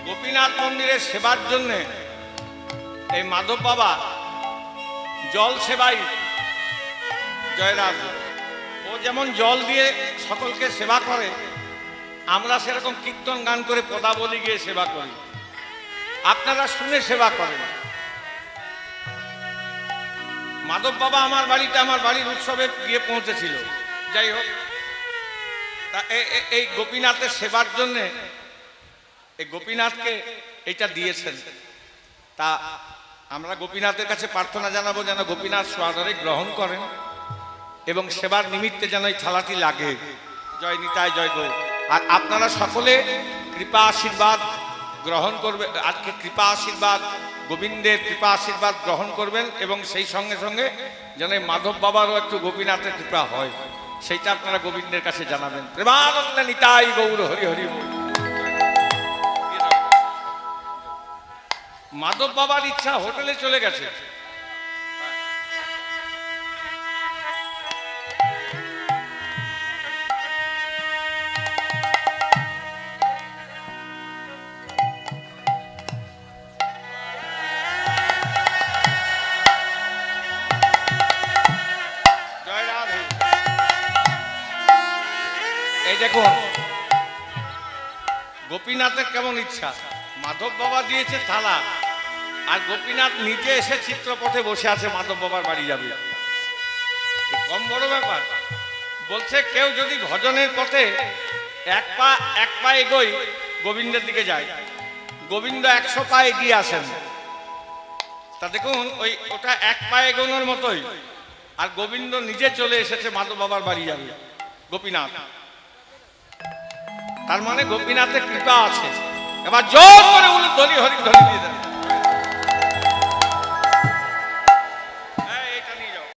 গোপীনাথ মন্দিরের সেবার জন্য এই মাধব বাবা জল সেবাই জয়রাজ, ও যেমন জল দিয়ে সকলকে সেবা করে, আমরা সেরকম কীর্তন গান করে পদাবলী গিয়ে সেবা করি, আপনারা শুনে সেবা করেন। মাধব বাবা আমার বাড়ির উৎসবে গিয়ে পৌঁছেছিল। যাই হোক, এই গোপীনাথের সেবার জন্যে এই গোপীনাথকে এটা দিয়েছেন। তা আমরা গোপীনাথের কাছে প্রার্থনা জানাবো যেন গোপীনাথ সাদরে গ্রহণ করেন এবং সেবার নিমিত্তে যেন এই থালাটি লাগে। জয় নিতাই, জয় গো। আর আপনারা সকলে কৃপা আশীর্বাদ গ্রহণ করবে, আজকে কৃপা আশীর্বাদ, গোবিন্দের কৃপা আশীর্বাদ গ্রহণ করবেন এবং সেই সঙ্গে সঙ্গে যেন মাধব বাবারও একটু গোপীনাথের কৃপা হয়, সেইটা আপনারা গোবিন্দের কাছে জানাবেন। প্রেমানন্দে নিতাই গৌর হরি হরি বল। মাধব বাবার ইচ্ছা হোটেলে চলে গেছে। এই দেখুন গোপীনাথের কেমন ইচ্ছা, মাধব বাবা দিয়েছে থালা, আর গোপীনাথ নিজে এসে চিত্রপথে বসে আছে, মাধব বাবার বাড়ি যাবে। কম বড় ব্যাপার? বলছে কেউ যদি ভজনের পথে এক পা এগোই গোবিন্দের দিকে যায়, গোবিন্দ 100 পা এগিয়ে আসেন। তা দেখুন ওটা এক পা এগোনোর মতোই, আর গোবিন্দ নিজে চলে এসেছে মাধব বাবার বাড়ি যাবে গোপীনাথ। তার মানে গোপীনাথের কৃপা আছে। এবার জোর করে বলে ধরি হরি ধরি দিয়ে দেন।